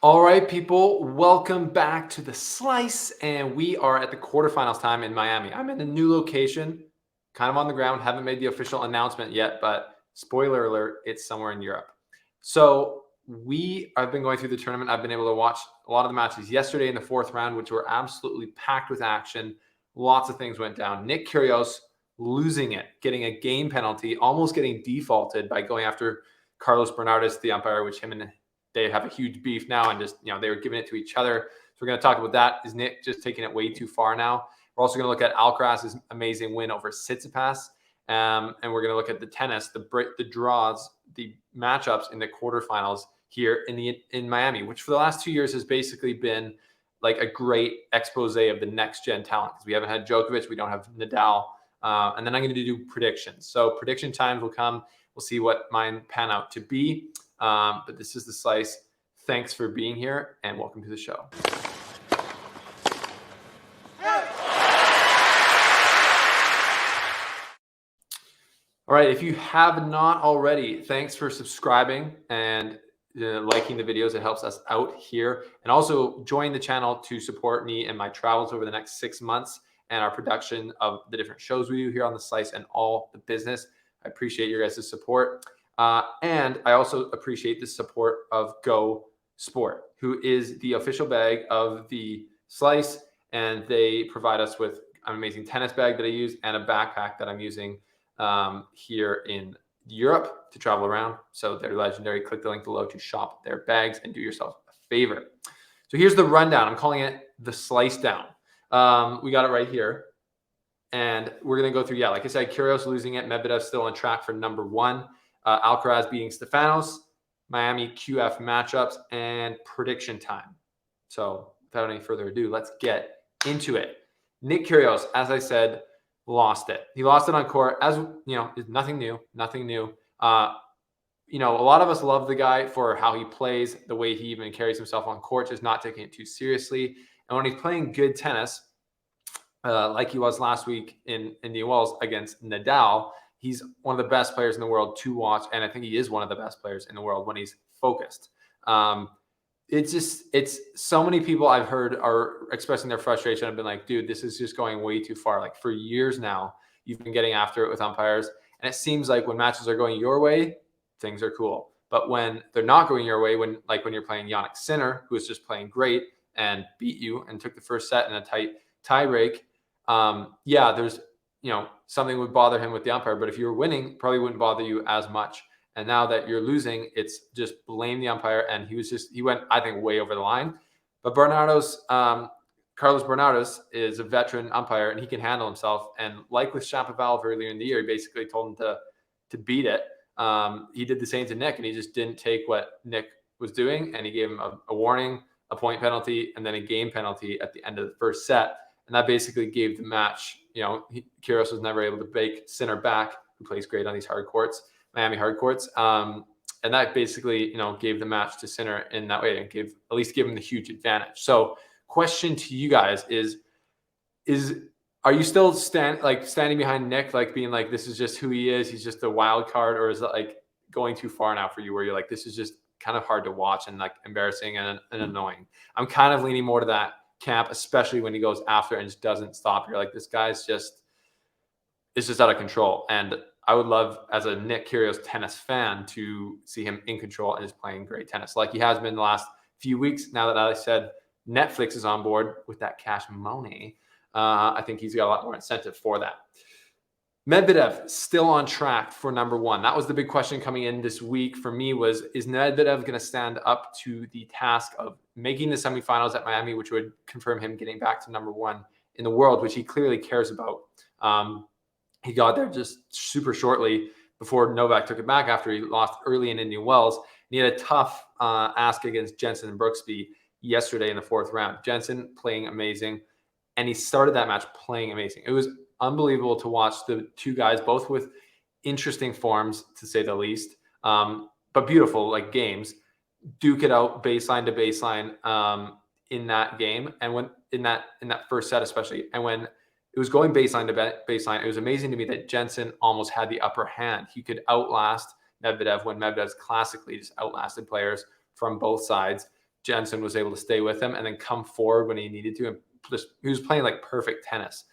All right, people, welcome back to the Slice, and we are at the quarterfinals time in Miami. I'm in a new location, kind of on the ground. Haven't made the official announcement yet, but spoiler alert, it's somewhere in Europe. So I've been going through the tournament. I've been able to watch a lot of the matches yesterday in the fourth round, which were absolutely packed with action. Lots of things went down. Nick Kyrgios losing it, getting a game penalty, almost getting defaulted by going after Carlos Bernardes, the umpire, which him and they have a huge beef now, and just they were giving it to each other. So we're going to talk about that. Is Nick just taking it way too far now? We're also going to look at Alcaraz's amazing win over Tsitsipas, and we're going to look at the tennis, the draws, the matchups in the quarterfinals here in Miami, which for the last 2 years has basically been like a great expose of the next gen talent, because we haven't had Djokovic, we don't have Nadal, and then I'm going to do predictions. So prediction times will come. We'll see what mine pan out to be. But this is the Slice. Thanks for being here, and welcome to the show. All right, if you have not already, thanks for subscribing and liking the videos. It helps us out here. And also join the channel to support me and my travels over the next 6 months and our production of the different shows we do here on the Slice and all the business. I appreciate your guys' support. And I also appreciate the support of Go Sport, who is the official bag of the Slice. And they provide us with an amazing tennis bag that I use and a backpack that I'm using here in Europe to travel around. So they're legendary. Click the link below to shop their bags and do yourself a favor. So here's the rundown. I'm calling it the Slice Down. We got it right here. And we're going to go through, like I said, Kyrgios losing it. Medvedev still on track for number one. Alcaraz beating Stefanos. Miami QF matchups and prediction time. So without any further ado, let's get into it. Nick Kyrgios, as I said, lost it. He lost it on court. As you know, it's nothing new. A lot of us love the guy for how he plays, the way he even carries himself on court, just not taking it too seriously. And when he's playing good tennis, like he was last week in Indian Wells against Nadal, he's one of the best players in the world to watch. And I think he is one of the best players in the world when he's focused. It's so many people I've heard are expressing their frustration. I've been like, dude, this is just going way too far. Like for years now, you've been getting after it with umpires. And it seems like when matches are going your way, things are cool. But when they're not going your way, when you're playing Jannik Sinner, who is just playing great and beat you and took the first set in a tight tie break, there's, something would bother him with the umpire. But if you were winning, probably wouldn't bother you as much. And now that you're losing, it's just blame the umpire. And he went, I think, way over the line. But Carlos Bernardes is a veteran umpire, and he can handle himself. And like with Shapovalov earlier in the year, he basically told him to beat it. He did the same to Nick, and he just didn't take what Nick was doing. And he gave him a warning, a point penalty, and then a game penalty at the end of the first set. And that basically gave the match, Kyrgios was never able to break Sinner back, who plays great on these hard courts, Miami hard courts. And that basically, gave the match to Sinner in that way and gave him the huge advantage. So question to you guys is are you still standing behind Nick, like being like, this is just who he is, he's just a wild card? Or is it like going too far now for you where you're like, this is just kind of hard to watch and like embarrassing and annoying? I'm kind of leaning more to that camp, especially when he goes after and just doesn't stop. You're like, this guy's just out of control. And I would love, as a Nick Kyrgios tennis fan, to see him in control and just playing great tennis like he has been the last few weeks. Now that I said Netflix is on board with that cash money, I think he's got a lot more incentive for that. Medvedev still on track for number one. That was the big question coming in this week for me was, is Medvedev going to stand up to the task of making the semifinals at Miami, which would confirm him getting back to number one in the world, which he clearly cares about. He got there just super shortly before Novak took it back after he lost early in Indian Wells. And he had a tough ask against Jensen and Brooksby yesterday in the fourth round. Jensen playing amazing, and he started that match playing amazing. It was unbelievable to watch the two guys, both with interesting forms, to say the least, but beautiful like games, duke it out baseline to baseline in that game. And when in that first set, especially, and when it was going baseline to baseline, it was amazing to me that Jensen almost had the upper hand. He could outlast Medvedev when Medvedev's classically just outlasted players from both sides Jensen was able to stay with him and then come forward when he needed to. And just, he was playing like perfect tennis.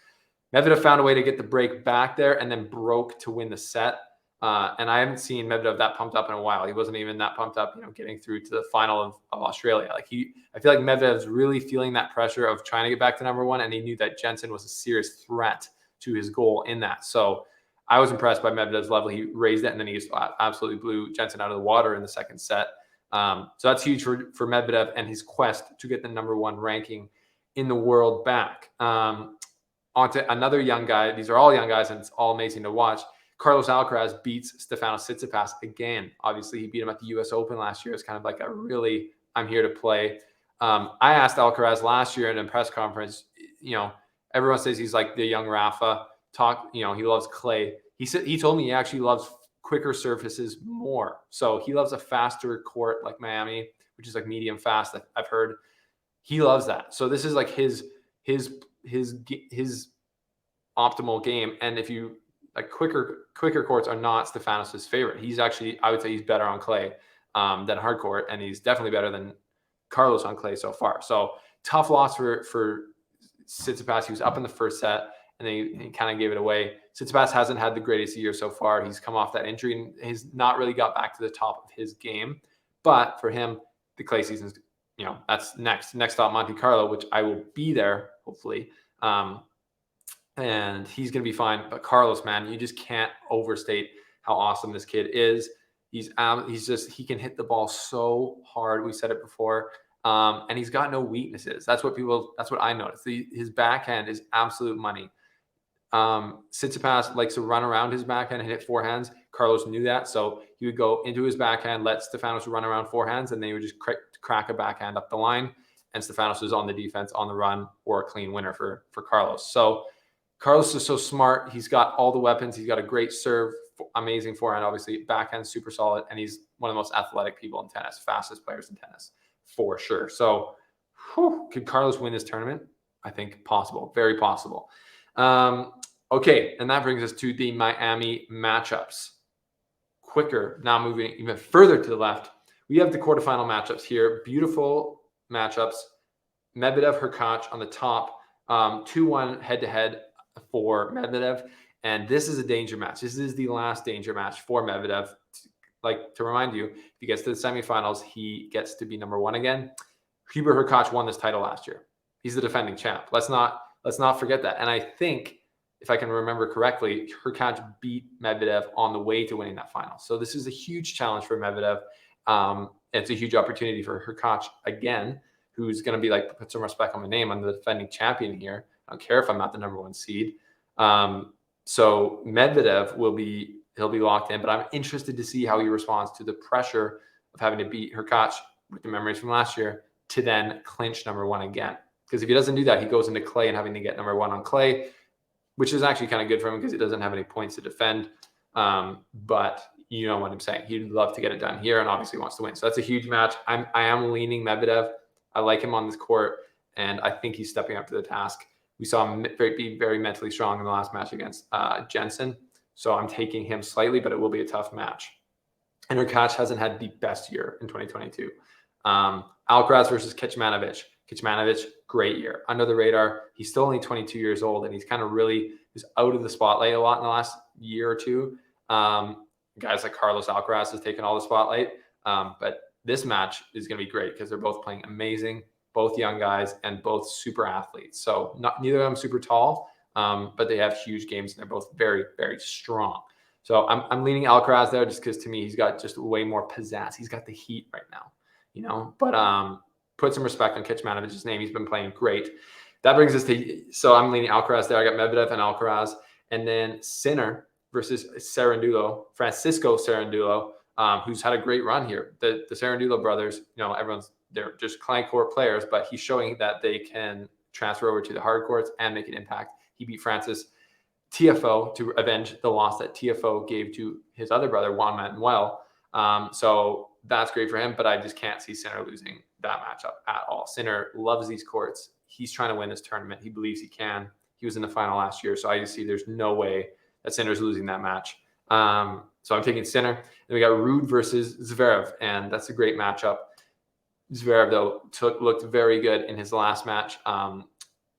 Medvedev found a way to get the break back there and then broke to win the set. And I haven't seen Medvedev that pumped up in a while. He wasn't even that pumped up, getting through to the final of Australia. I feel like Medvedev's really feeling that pressure of trying to get back to number one, and he knew that Jensen was a serious threat to his goal in that. So I was impressed by Medvedev's level. He raised it, and then he just absolutely blew Jensen out of the water in the second set. So that's huge for Medvedev and his quest to get the number one ranking in the world back. On to another young guy. These are all young guys, and it's all amazing to watch. Carlos Alcaraz beats Stefanos Tsitsipas again. Obviously, he beat him at the U.S. Open last year. It's kind of like a really, I'm here to play. I asked Alcaraz last year in a press conference, everyone says he's like the young Rafa. He loves clay. He told me he actually loves quicker surfaces more. So he loves a faster court like Miami, which is like medium fast. I've heard he loves that. So this is like his optimal game. And if you like quicker courts are not Stefanos's favorite. He's actually, I would say he's better on clay than hard court, and he's definitely better than Carlos on clay so far. So tough loss for Tsitsipas. He was up in the first set, and he kind of gave it away. Tsitsipas hasn't had the greatest year so far. He's come off that injury and he's not really got back to the top of his game. But for him, the clay season's, that's next stop Monte Carlo, which I will be there hopefully. And he's going to be fine. But Carlos, man, you just can't overstate how awesome this kid is. He can hit the ball so hard. We said it before. And he's got no weaknesses. That's what I noticed. His backhand is absolute money. Tsitsipas likes to run around his backhand and hit forehands. Carlos knew that. So he would go into his backhand, let Stefanos run around forehands, and they would just crack a backhand up the line. And Stefanos is on the defense, on the run, or a clean winner for Carlos. So Carlos is so smart. He's got all the weapons. He's got a great serve, amazing forehand, obviously. Backhand, super solid. And he's one of the most athletic people in tennis, fastest players in tennis, for sure. So could Carlos win this tournament? I think possible, very possible. Okay, and that brings us to the Miami matchups. Quicker, now moving even further to the left, we have the quarterfinal matchups here. Beautiful matchups. Medvedev, Hurkacz on the top, 2-1 head-to-head for Medvedev. And this is a danger match. This is the last danger match for Medvedev. Like, to remind you, if he gets to the semifinals, he gets to be number one again. Hubert Hurkacz won this title last year. He's the defending champ. Let's not forget that. And I think, if I can remember correctly, Hurkacz beat Medvedev on the way to winning that final. So this is a huge challenge for Medvedev. It's a huge opportunity for Hurkacz again, who's going to be like, put some respect on my name. I'm the defending champion here. I don't care if I'm not the number one seed. So Medvedev he'll be locked in, but I'm interested to see how he responds to the pressure of having to beat Hurkacz with the memories from last year to then clinch number one again. Because if he doesn't do that, he goes into clay and having to get number one on clay, which is actually kind of good for him because he doesn't have any points to defend. But you know what I'm saying. He'd love to get it done here and obviously wants to win. So that's a huge match. I am leaning Medvedev. I like him on this court, and I think he's stepping up to the task. We saw him be very mentally strong in the last match against Jensen. So I'm taking him slightly, but it will be a tough match. And Hurkacz hasn't had the best year in 2022. Alcaraz versus Kecmanovic. Kecmanovic, great year. Under the radar. He's still only 22 years old, and he's kind of really is out of the spotlight a lot in the last year or two. Guys like Carlos Alcaraz has taken all the spotlight. But this match is going to be great because they're both playing amazing, both young guys and both super athletes. So neither of them super tall, but they have huge games and they're both very, very strong. So I'm leaning Alcaraz there just because to me, he's got just way more pizzazz. He's got the heat right now, but put some respect on Kecmanovic's name. He's been playing great. That brings us to, so I'm leaning Alcaraz there. I got Medvedev and Alcaraz, and then Sinner versus Cerundolo, Francisco Cerundolo, who's had a great run here. The Cerundolo brothers, they're just client court players, but he's showing that they can transfer over to the hard courts and make an impact. He beat Francis TFO to avenge the loss that TFO gave to his other brother, Juan Manuel. So that's great for him, but I just can't see Sinner losing that matchup at all. Sinner loves these courts. He's trying to win this tournament. He believes he can. He was in the final last year, so I just see there's no way that Sinner's losing that match. So I'm taking Sinner. Then we got Ruud versus Zverev, and that's a great matchup. Zverev, though, looked very good in his last match,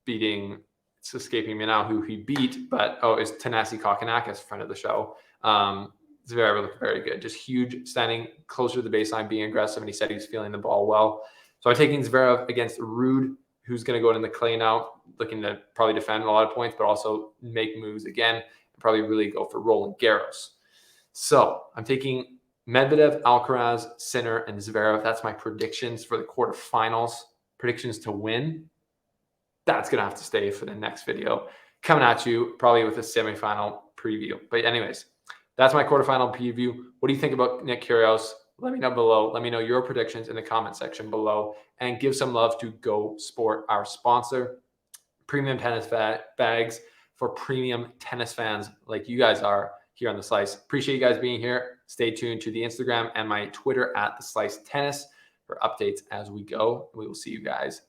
beating, it's escaping me now who he beat, but it's Thanasi Kokkinakis, friend of the show. Zverev looked very good, just huge, standing closer to the baseline, being aggressive, and he said he's feeling the ball well. So I'm taking Zverev against Ruud, who's going to go in the clay now, looking to probably defend a lot of points, but also make moves again, and probably really go for Roland Garros. So I'm taking Medvedev, Alcaraz, Sinner, and Zverev. That's my predictions for the quarterfinals. Predictions to win. That's going to have to stay for the next video. Coming at you probably with a semifinal preview. But anyways, that's my quarterfinal preview. What do you think about Nick Kyrgios? Let me know below. Let me know your predictions in the comment section below. And give some love to Go Sport, our sponsor. Premium tennis bags for premium tennis fans like you guys are here on The Slice. Appreciate you guys being here. Stay tuned to the Instagram and my Twitter at The Slice Tennis for updates as we go. We will see you guys